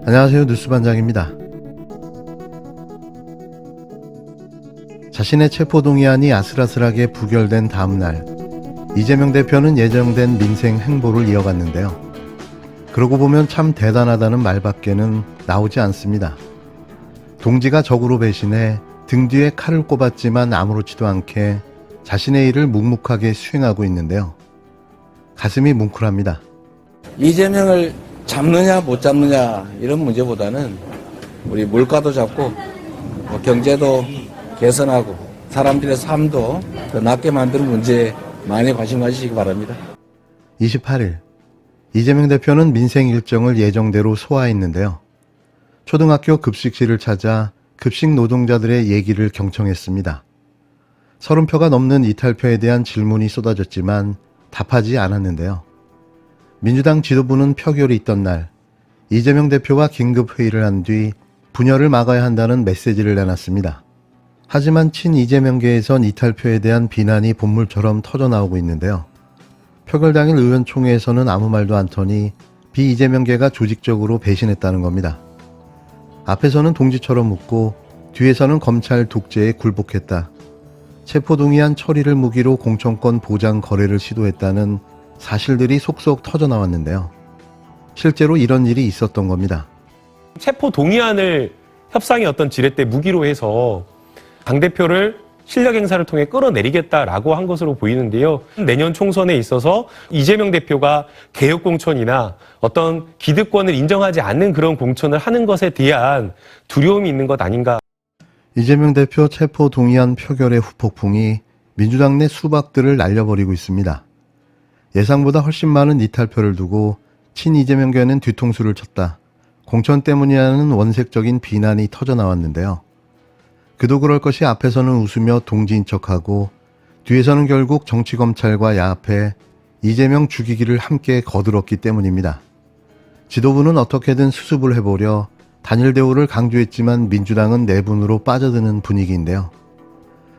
안녕하세요. 뉴스반장입니다. 자신의 체포동의안이 아슬아슬하게 부결된 다음날 이재명 대표는 예정된 민생 행보를 이어갔는데요. 그러고 보면 참 대단하다는 말밖에는 나오지 않습니다. 동지가 적으로 배신해 등 뒤에 칼을 꼽았지만 아무렇지도 않게 자신의 일을 묵묵하게 수행하고 있는데요. 가슴이 뭉클합니다. 이재명을 잡느냐 못 잡느냐 이런 문제보다는 우리 물가도 잡고 경제도 개선하고 사람들의 삶도 더 낫게 만드는 문제에 많이 관심 가지시기 바랍니다. 28일 이재명 대표는 민생 일정을 예정대로 소화했는데요. 초등학교 급식실을 찾아 급식 노동자들의 얘기를 경청했습니다. 30표가 넘는 이탈표에 대한 질문이 쏟아졌지만 답하지 않았는데요. 민주당 지도부는 표결이 있던 날 이재명 대표와 긴급 회의를 한 뒤 분열을 막아야 한다는 메시지를 내놨습니다. 하지만 친이재명계에선 이탈표에 대한 비난이 본물처럼 터져나오고 있는데요. 표결 당일 의원총회에서는 아무 말도 않더니 비이재명계가 조직적으로 배신했다는 겁니다. 앞에서는 동지처럼 묻고 뒤에서는 검찰 독재에 굴복했다. 체포동의안 처리를 무기로 공천권 보장 거래를 시도했다는 사실들이 속속 터져나왔는데요. 실제로 이런 일이 있었던 겁니다. 체포 동의안을 협상의 어떤 지렛대 무기로 해서 당대표를 실력 행사를 통해 끌어내리겠다라고 한 것으로 보이는데요. 내년 총선에 있어서 이재명 대표가 개혁 공천이나 어떤 기득권을 인정하지 않는 그런 공천을 하는 것에 대한 두려움이 있는 것 아닌가. 이재명 대표 체포 동의안 표결의 후폭풍이 민주당 내 수박들을 날려버리고 있습니다. 예상보다 훨씬 많은 이탈표를 두고 친이재명계는 뒤통수를 쳤다. 공천 때문이라는 원색적인 비난이 터져나왔는데요. 그도 그럴 것이 앞에서는 웃으며 동지인 척하고 뒤에서는 결국 정치검찰과 야합해 이재명 죽이기를 함께 거들었기 때문입니다. 지도부는 어떻게든 수습을 해보려 단일 대우를 강조했지만 민주당은 내분으로 빠져드는 분위기인데요.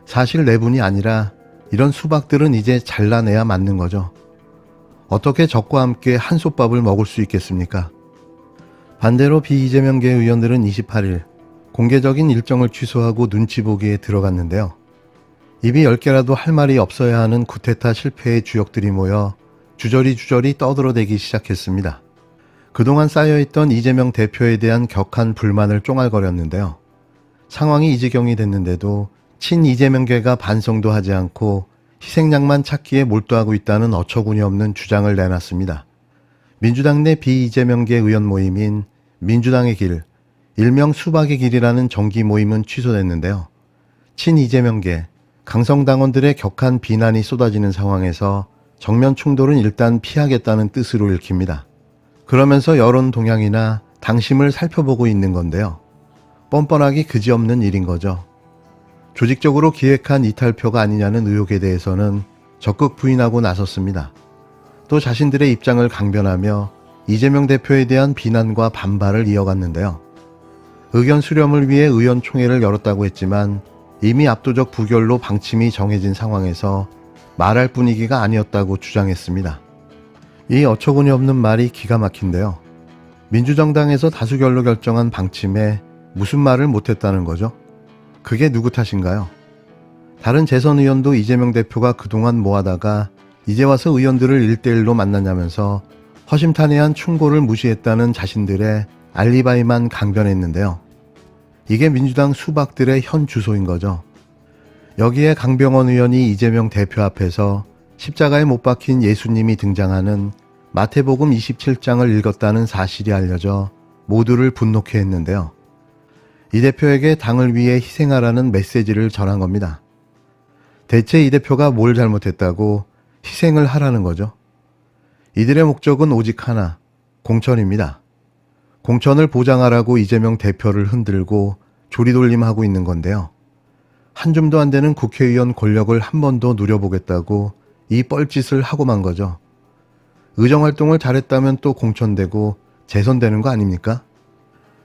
사실 내분이 아니라 이런 수박들은 이제 잘라내야 맞는 거죠. 어떻게 적과 함께 한솥밥을 먹을 수 있겠습니까? 반대로 비이재명계 의원들은 28일 공개적인 일정을 취소하고 눈치 보기에 들어갔는데요. 입이 10개라도 할 말이 없어야 하는 쿠데타 실패의 주역들이 모여 주저리 떠들어대기 시작했습니다. 그동안 쌓여있던 이재명 대표에 대한 격한 불만을 쫑알거렸는데요. 상황이 이 지경이 됐는데도 친이재명계가 반성도 하지 않고 희생양만 찾기에 몰두하고 있다는 어처구니 없는 주장을 내놨습니다. 민주당 내 비이재명계 의원 모임인 민주당의 길, 일명 수박의 길이라는 정기 모임은 취소됐는데요. 친이재명계, 강성당원들의 격한 비난이 쏟아지는 상황에서 정면 충돌은 일단 피하겠다는 뜻으로 읽힙니다. 그러면서 여론 동향이나 당심을 살펴보고 있는 건데요. 뻔뻔하기 그지없는 일인 거죠. 조직적으로 기획한 이탈표가 아니냐는 의혹에 대해서는 적극 부인하고 나섰습니다. 또 자신들의 입장을 강변하며 이재명 대표에 대한 비난과 반발을 이어갔는데요. 의견 수렴을 위해 의원총회를 열었다고 했지만 이미 압도적 부결로 방침이 정해진 상황에서 말할 분위기가 아니었다고 주장했습니다. 이 어처구니 없는 말이 기가 막힌데요. 민주정당에서 다수결로 결정한 방침에 무슨 말을 못했다는 거죠? 그게 누구 탓인가요? 다른 재선 의원도 이재명 대표가 그동안 뭐하다가 이제 와서 의원들을 1대1로 만나냐면서 허심탄회한 충고를 무시했다는 자신들의 알리바이만 강변했는데요. 이게 민주당 수박들의 현 주소인 거죠. 여기에 강병원 의원이 이재명 대표 앞에서 십자가에 못 박힌 예수님이 등장하는 마태복음 27장을 읽었다는 사실이 알려져 모두를 분노케 했는데요. 이 대표에게 당을 위해 희생하라는 메시지를 전한 겁니다. 대체 이 대표가 뭘 잘못했다고 희생을 하라는 거죠? 이들의 목적은 오직 하나, 공천입니다. 공천을 보장하라고 이재명 대표를 흔들고 조리돌림하고 있는 건데요. 한 줌도 안 되는 국회의원 권력을 한 번 더 누려보겠다고 이 뻘짓을 하고만 거죠. 의정활동을 잘했다면 또 공천되고 재선되는 거 아닙니까?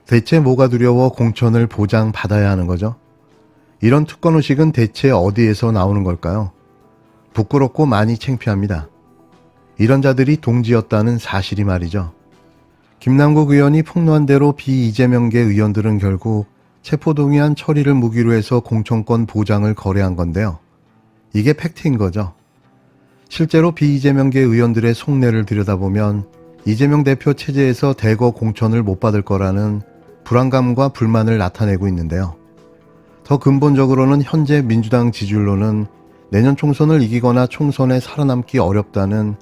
대체 뭐가 두려워 공천을 보장받아야 하는 거죠? 이런 특권의식은 대체 어디에서 나오는 걸까요? 부끄럽고 많이 창피합니다. 이런 자들이 동지였다는 사실이 말이죠. 김남국 의원이 폭로한 대로 비이재명계 의원들은 결국 체포동의안 처리를 무기로 해서 공천권 보장을 거래한 건데요. 이게 팩트인 거죠. 실제로 비이재명계 의원들의 속내를 들여다보면 이재명 대표 체제에서 대거 공천을 못 받을 거라는 불안감과 불만을 나타내고 있는데요. 더 근본적으로는 현재 민주당 지지율로는 내년 총선을 이기거나 총선에 살아남기 어렵다는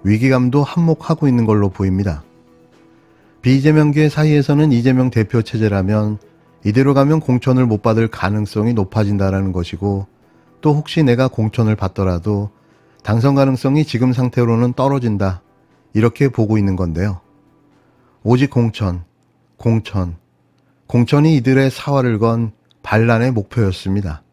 위기감도 한몫하고 있는 걸로 보입니다. 비이재명계 사이에서는 이재명 대표 체제라면 이대로 가면 공천을 못 받을 가능성이 높아진다는 것이고, 또 혹시 내가 공천을 받더라도 당선 가능성이 지금 상태로는 떨어진다, 이렇게 보고 있는 건데요. 오직 공천이 이들의 사활을 건 반란의 목표였습니다.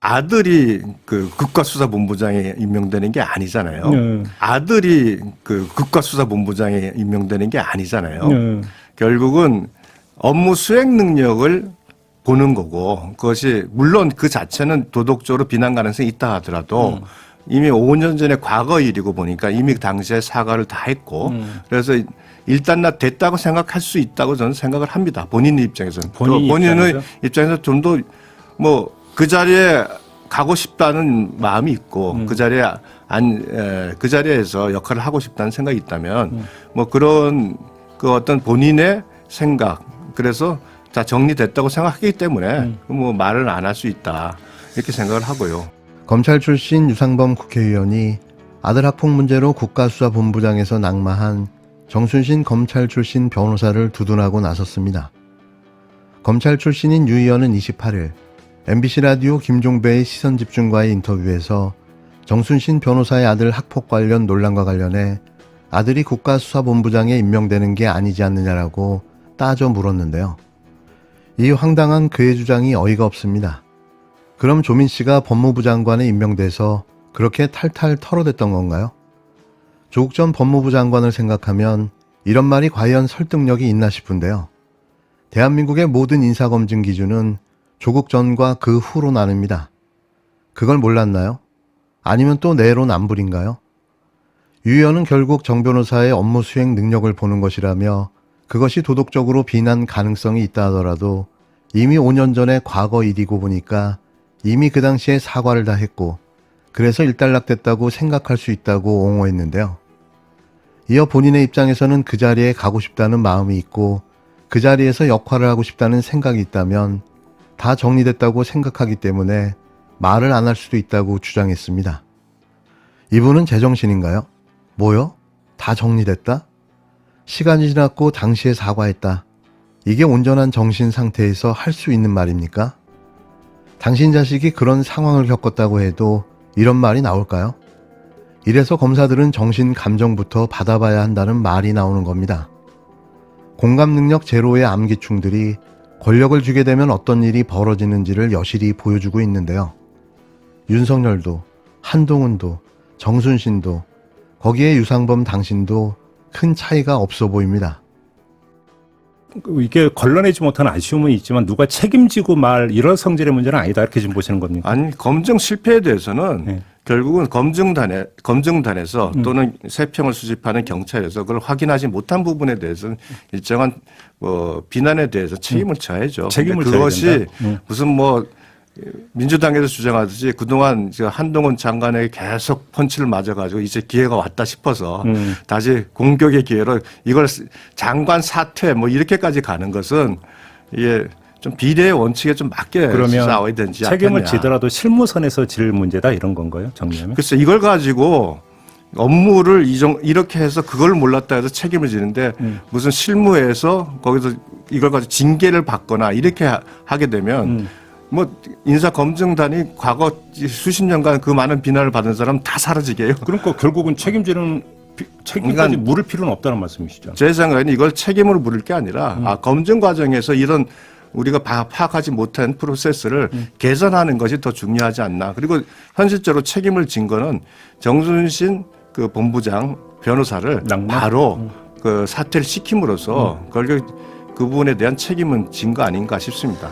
아들이 그 국가수사본부장에 임명되는 게 아니잖아요. 아들이 그 국가수사본부장에 임명되는 게 아니잖아요. 결국은 업무 수행 능력을 보는 거고, 그것이 물론 그 자체는 도덕적으로 비난 가능성이 있다 하더라도 이미 5년 전에 과거 일이고 보니까 이미 그 당시에 사과를 다 했고, 그래서 일단 나 됐다고 생각할 수 있다고 저는 생각을 합니다. 본인 입장에서는. 본인의 입장에서 좀 더 뭐 그 자리에 가고 싶다는 마음이 있고, 그 자리에서 역할을 하고 싶다는 생각이 있다면, 뭐 그런 그 어떤 본인의 생각, 그래서 다 정리됐다고 생각하기 때문에 뭐 말을 안 할 수 있다, 이렇게 생각을 하고요. 검찰 출신 유상범 국회의원이 아들 학폭 문제로 국가수사본부장에서 낙마한 정순신 검찰 출신 변호사를 두둔하고 나섰습니다. 검찰 출신인 유 의원은 28일 MBC 라디오 김종배의 시선집중과의 인터뷰에서 정순신 변호사의 아들 학폭 관련 논란과 관련해 아들이 국가수사본부장에 임명되는 게 아니지 않느냐라고 따져 물었는데요. 이 황당한 그의 주장이 어이가 없습니다. 그럼 조민 씨가 법무부 장관에 임명돼서 그렇게 탈탈 털어댔던 건가요? 조국 전 법무부 장관을 생각하면 이런 말이 과연 설득력이 있나 싶은데요. 대한민국의 모든 인사검증 기준은 조국 전과 그 후로 나뉩니다. 그걸 몰랐나요? 아니면 또 내로남불인가요? 유 의원은 결국 정 변호사의 업무 수행 능력을 보는 것이라며 그것이 도덕적으로 비난 가능성이 있다 하더라도 이미 5년 전에 과거 일이고 보니까 이미 그 당시에 사과를 다 했고, 그래서 일단락됐다고 생각할 수 있다고 옹호했는데요. 이어 본인의 입장에서는 그 자리에 가고 싶다는 마음이 있고 그 자리에서 역할을 하고 싶다는 생각이 있다면 다 정리됐다고 생각하기 때문에 말을 안 할 수도 있다고 주장했습니다. 이분은 제정신인가요? 뭐요? 다 정리됐다? 시간이 지났고 당시에 사과했다. 이게 온전한 정신 상태에서 할 수 있는 말입니까? 당신 자식이 그런 상황을 겪었다고 해도 이런 말이 나올까요? 이래서 검사들은 정신 감정부터 받아봐야 한다는 말이 나오는 겁니다. 공감 능력 제로의 암기충들이 권력을 쥐게 되면 어떤 일이 벌어지는지를 여실히 보여주고 있는데요. 윤석열도, 한동훈도, 정순신도, 거기에 유상범 당신도 큰 차이가 없어 보입니다. 이게 걸러내지 못한 아쉬움은 있지만 누가 책임지고 말 이런 성질의 문제는 아니다, 이렇게 지금 보시는 겁니까? 아니, 검증 실패에 대해서는 네. 결국은 검증단에서 또는 세평을 수집하는 경찰에서 그걸 확인하지 못한 부분에 대해서는 일정한 비난에 대해서 책임을 져야죠. 책임을 근데 그것이 져야 된다. 무슨 뭐 민주당에서 주장하듯이 그동안 한동훈 장관에게 계속 펀치를 맞아가지고 이제 기회가 왔다 싶어서 다시 공격의 기회로 이걸 장관 사퇴 뭐 이렇게까지 가는 것은 이게 좀 비례의 원칙에 좀 맞게 싸워야 되지 않겠냐. 책임을 지더라도 실무선에서 질 문제다, 이런 건가요? 정리하면? 글쎄, 이걸 가지고 업무를 이렇게 해서 그걸 몰랐다 해서 책임을 지는데 무슨 실무에서 거기서 이걸 가지고 징계를 받거나 이렇게 하게 되면 뭐 인사검증단이 과거 수십 년간 그 많은 비난을 받은 사람 다 사라지게 해요. 그러니까 결국은 책임까지 그러니까 물을 필요는 없다는 말씀이시죠? 제 생각에는 이걸 책임으로 물을 게 아니라 검증 과정에서 이런 우리가 파악하지 못한 프로세스를 개선하는 것이 더 중요하지 않나. 그리고 현실적으로 책임을 진 거는 정순신 그 본부장 변호사를 바로 그 사퇴를 시킴으로써 그 부분에 대한 책임은 진 거 아닌가 싶습니다.